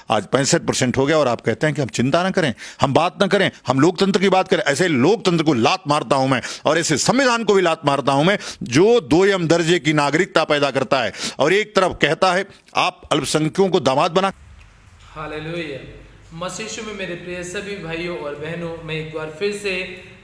आज 65% हो गया और आप कहते हैं कि हम चिंता ना करें, हम बात ना करें, हम लोकतंत्र की बात करें। ऐसे लोकतंत्र को लात मारता हूं मैं और ऐसे संविधान को भी लात मारता हूं मैं जो दोयम दर्जे की नागरिकता पैदा करता है और एक तरफ कहता है आप अल्पसंख्यकों को दामाद बना। हालेलुया। मसीह यीशु में मेरे प्रिय सभी भाइयों और बहनों, मैं एक बार फिर से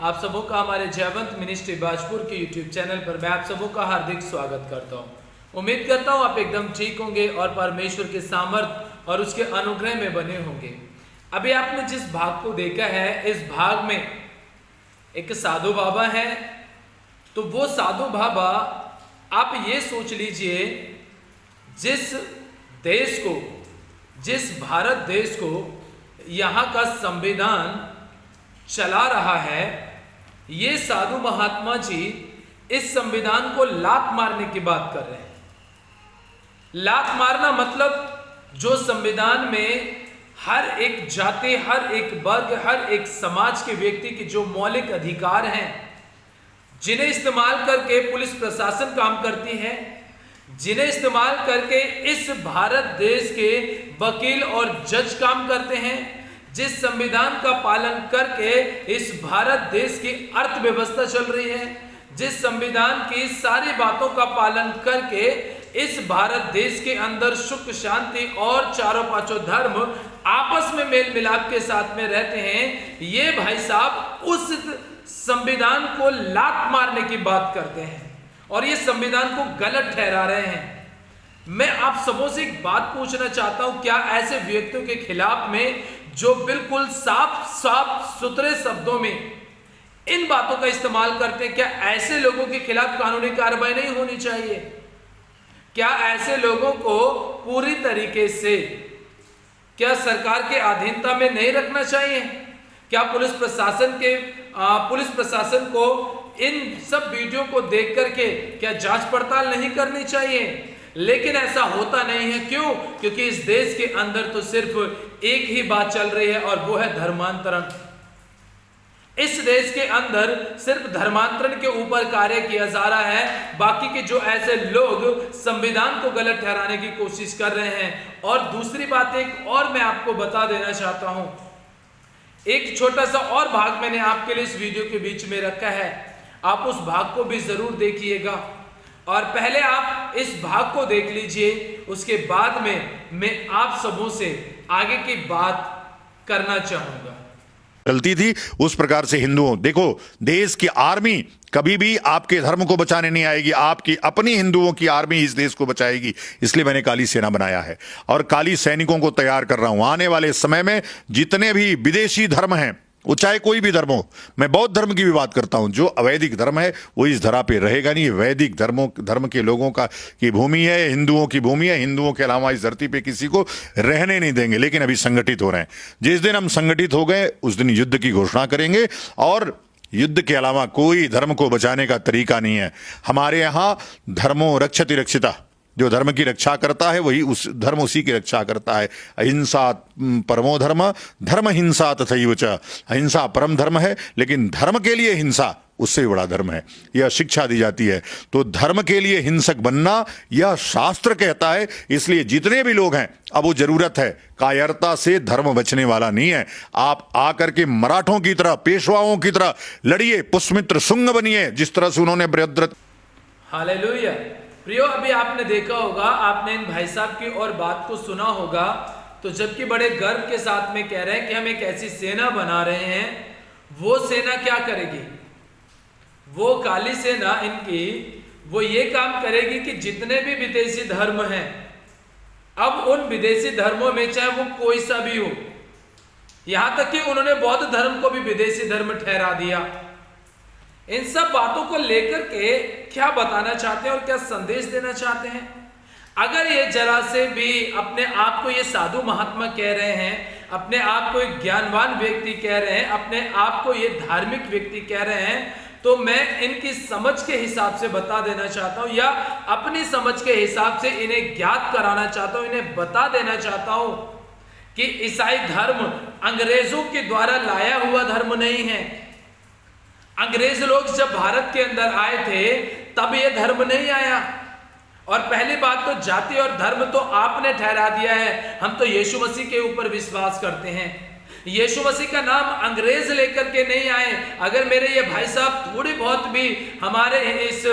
आप सबों का हमारे जयवंत मिनिस्ट्री बाजपुर के यूट्यूब चैनल पर मैं आप सबों का हार्दिक स्वागत करता हूं। उम्मीद करता हूं आप एकदम ठीक होंगे और परमेश्वर के सामर्थ और उसके अनुग्रह में बने होंगे। अभी आपने जिस भाग को देखा है, इस भाग में एक साधु बाबा है। तो वो साधु बाबा, आप ये सोच लीजिए, जिस देश को, जिस भारत देश को यहाँ का संविधान चला रहा है, ये साधु महात्मा जी इस संविधान को लात मारने की बात कर रहे हैं। लात मारना मतलब जो संविधान में हर एक जाति, हर एक वर्ग, हर एक समाज के व्यक्ति के जो मौलिक अधिकार हैं, जिन्हें इस्तेमाल करके पुलिस प्रशासन काम करती है, जिन्हें इस्तेमाल करके इस भारत देश के वकील और जज काम करते हैं, जिस संविधान का पालन करके इस भारत देश की अर्थव्यवस्था चल रही है, जिस संविधान की सारी बातों का पालन करके इस भारत देश के अंदर सुख शांति और चारों पांचों धर्म आपस में मेल मिलाप के साथ में रहते हैं, ये भाई साहब उस संविधान को लात मारने की बात करते हैं और ये संविधान को गलत ठहरा रहे हैं। मैं आप सबों से एक बात पूछना चाहता हूं, क्या ऐसे व्यक्तियों के खिलाफ में जो बिल्कुल साफ सुथरे शब्दों में इन बातों का इस्तेमाल करते हैं, क्या ऐसे लोगों के खिलाफ कानूनी कार्रवाई नहीं होनी चाहिए? क्या ऐसे लोगों को पूरी तरीके से क्या सरकार के अधीनता में नहीं रखना चाहिए? क्या पुलिस प्रशासन को इन सब वीडियो को देख करके क्या जांच पड़ताल नहीं करनी चाहिए? लेकिन ऐसा होता नहीं है। क्यों? क्योंकि इस देश के अंदर तो सिर्फ एक ही बात चल रही है और वो है धर्मांतरण। इस देश के अंदर सिर्फ धर्मांतरण के ऊपर कार्य किया जा रहा है। बाकी के जो ऐसे लोग संविधान को गलत ठहराने की कोशिश कर रहे हैं। और दूसरी बात एक और मैं आपको बता देना चाहता हूं, एक छोटा सा और भाग मैंने आपके लिए इस वीडियो के बीच में रखा है, आप उस भाग को भी जरूर देखिएगा। और पहले आप इस भाग को देख लीजिए, उसके बाद में मैं आप सबों से आगे की बात करना चाहूंगा। गलती थी उस प्रकार से हिंदुओं, देखो देश की आर्मी कभी भी आपके धर्म को बचाने नहीं आएगी, आपकी अपनी हिंदुओं की आर्मी इस देश को बचाएगी। इसलिए मैंने काली सेना बनाया है और काली सैनिकों को तैयार कर रहा हूं। आने वाले समय में जितने भी विदेशी धर्म हैं, वो चाहे कोई भी धर्म हो, मैं बौद्ध धर्म की भी बात करता हूं, जो अवैधिक धर्म है वो इस धरा पे रहेगा नहीं। वैदिक धर्म के लोगों की भूमि है, हिंदुओं की भूमि है। हिंदुओं के अलावा इस धरती पे किसी को रहने नहीं देंगे। लेकिन अभी संगठित हो रहे हैं। जिस दिन हम संगठित हो गए उस दिन युद्ध की घोषणा करेंगे और युद्ध के अलावा कोई धर्म को बचाने का तरीका नहीं है। हमारे यहां धर्मो रक्षति रक्षिता, जो धर्म की रक्षा करता है वही धर्म उसी की रक्षा करता है। अहिंसा परमो धर्म, धर्म हिंसा तथैव च। अहिंसा परम धर्म है, लेकिन धर्म के लिए हिंसा उससे बड़ा धर्म है। यह शिक्षा दी जाती है। तो धर्म के लिए हिंसक बनना यह शास्त्र कहता है। इसलिए जितने भी लोग हैं, अब वो जरूरत है, कायरता से धर्म बचने वाला नहीं है। आप आकर के मराठों की तरह, पेशवाओं की तरह लड़िए, पुष्यमित्र शुंग बनिए, जिस तरह से उन्होंने बृहद्रथ। हालेलुया। प्रियो, अभी आपने देखा होगा, आपने इन भाई साहब की और बात को सुना होगा, तो जबकि बड़े गर्व के साथ में कह रहे हैं कि हम एक ऐसी सेना बना रहे हैं। वो सेना क्या करेगी? वो काली सेना इनकी, वो ये काम करेगी कि जितने भी विदेशी धर्म हैं, अब उन विदेशी धर्मों में चाहे वो कोई सा भी हो, यहां तक कि उन्होंने बौद्ध धर्म को भी विदेशी धर्म ठहरा दिया। इन सब बातों को लेकर के क्या बताना चाहते हैं और क्या संदेश देना चाहते हैं? अगर ये जरा से भी अपने आप को ये साधु महात्मा कह रहे हैं, अपने आप को एक ज्ञानवान व्यक्ति कह रहे हैं, अपने आप को ये धार्मिक व्यक्ति कह रहे हैं, तो मैं इनकी समझ के हिसाब से बता देना चाहता हूं, या अपनी समझ के हिसाब से इन्हें ज्ञात कराना चाहता हूं, इन्हें बता देना चाहता हूं कि ईसाई धर्म अंग्रेजों के द्वारा लाया हुआ धर्म नहीं है। अंग्रेज लोग जब भारत के अंदर आए थे तब ये धर्म नहीं आया। और पहली बात तो जाति और धर्म तो आपने ठहरा दिया है, हम तो यीशु मसीह के ऊपर विश्वास करते हैं। यीशु मसीह का नाम अंग्रेज लेकर के नहीं आए। अगर मेरे ये भाई साहब थोड़ी बहुत भी हमारे इस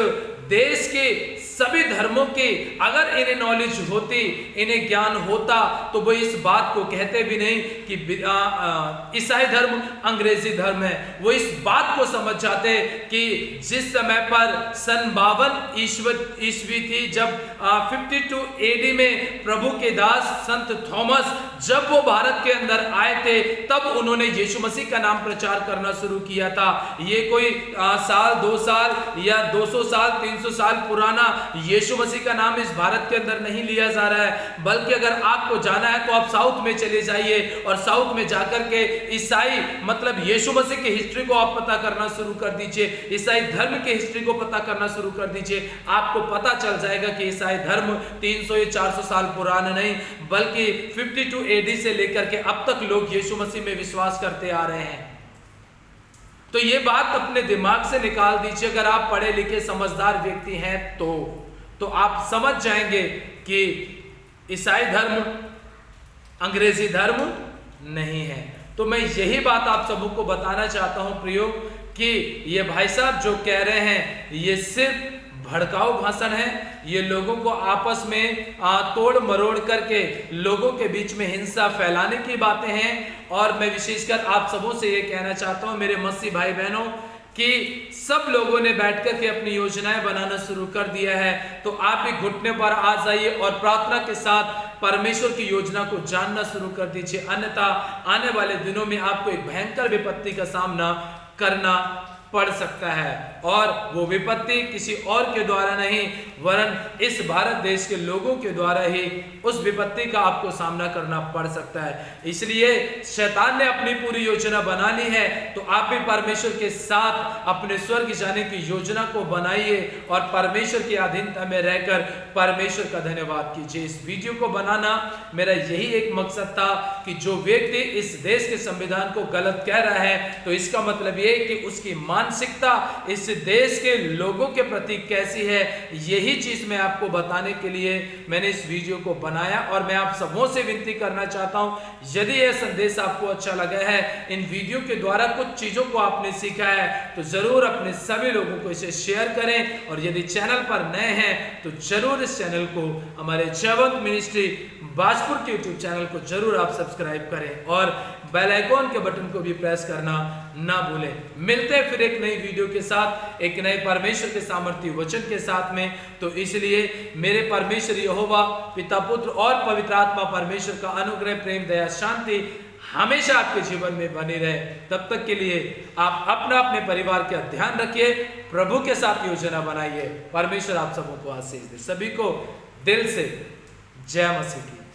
देश के सभी धर्मों की अगर इन्हें नॉलेज होती, इन्हें ज्ञान होता, तो वो इस बात को कहते भी नहीं कि ईसाई धर्म अंग्रेजी धर्म है। वो इस बात को समझ जाते कि जिस समय पर सन 52 ईस्वी थी, जब 52 AD में प्रभु के दास संत थॉमस जब वो भारत के अंदर आए थे, तब उन्होंने यीशु मसीह का नाम प्रचार करना शुरू किया था। ये कोई साल 2 साल या 200 साल 300 साल पुराना यीशु मसीह का नाम इस भारत के अंदर नहीं लिया जा रहा है। बल्कि अगर आपको जाना है तो आप साउथ में चले जाइए और साउथ में जाकर के ईसाई मतलब यीशु मसीह की हिस्ट्री को आप पता करना शुरू कर दीजिए, ईसाई धर्म की हिस्ट्री को पता करना शुरू कर दीजिए। आपको पता चल जाएगा कि ईसाई धर्म 300 या 400 साल पुराना नहीं, बल्कि 52 AD से लेकर के अब तक लोग यीशु मसीह में विश्वास करते आ रहे हैं। तो ये बात अपने दिमाग से निकाल दीजिए। अगर आप पढ़े लिखे समझदार व्यक्ति हैं तो आप समझ जाएंगे कि ईसाई धर्म अंग्रेजी धर्म नहीं है। तो मैं यही बात आप सबों को बताना चाहता हूं प्रियो, कि ये भाई साहब जो कह रहे हैं ये सिर्फ भड़काऊ भाषण है। ये लोगों को आपस में तोड़ मरोड़ करके लोगों के बीच में हिंसा फैलाने की बातें हैं। और मैं विशेषकर आप सबों से ये कहना चाहता हूं मेरे मसीह भाई बहनों, कि सब लोगों ने बैठ कर के अपनी योजनाएं बनाना शुरू कर दिया है। तो आप भी घुटने पर आ जाइए और प्रार्थना के साथ परमेश्वर की योजना को जानना शुरू कर दीजिए। अन्यथा आने वाले दिनों में आपको एक भयंकर विपत्ति का सामना करना पड़ सकता है, और वो विपत्ति किसी और के द्वारा नहीं वरन इस भारत देश के लोगों के द्वारा ही उस विपत्ति का आपको सामना करना पड़ सकता है। इसलिए शैतान ने अपनी पूरी योजना बना ली है, तो आप भी परमेश्वर के साथ अपने स्वर्ग जाने की योजना को बनाइए और परमेश्वर की अधीनता में रहकर परमेश्वर का धन्यवाद कीजिए। इस वीडियो को बनाना मेरा यही एक मकसद था कि जो व्यक्ति इस देश के संविधान को गलत कह रहा है, तो इसका मतलब ये कि उसकी मानसिकता इस देश के लोगों के प्रति कैसी है, यही चीज मैं आपको बताने के लिए मैंने इस वीडियो को बनाया। और मैं आप सबों से विनती करना चाहता हूं, यदि यह संदेश आपको अच्छा लगा है, इन वीडियो के द्वारा कुछ चीजों को आपने सीखा है, तो जरूर अपने सभी लोगों को इसे शेयर करें। और यदि चैनल पर नए हैं तो जरूर इस चैनल को, हमारे जयवंत मिनिस्ट्री बाजपुर के यूट्यूब चैनल को जरूर आप सब्सक्राइब करें और बेल आइकॉन के बटन को भी प्रेस करना ना भूलें। मिलते हैं फिर एक नई वीडियो के साथ, एक नए परमेश्वर के सामर्थ्य वचन के साथ में। तो इसलिए मेरे परमेश्वर यहोवा पिता पुत्र और पवित्र आत्मा परमेश्वर का अनुग्रह प्रेम दया शांति हमेशा आपके जीवन में बनी रहे। तब तक के लिए आप अपना अपने परिवार का ध्यान रखिए, प्रभु के साथ योजना बनाइए। परमेश्वर आप सबों को आशीष दे। सभी को दिल से जय मसीह की।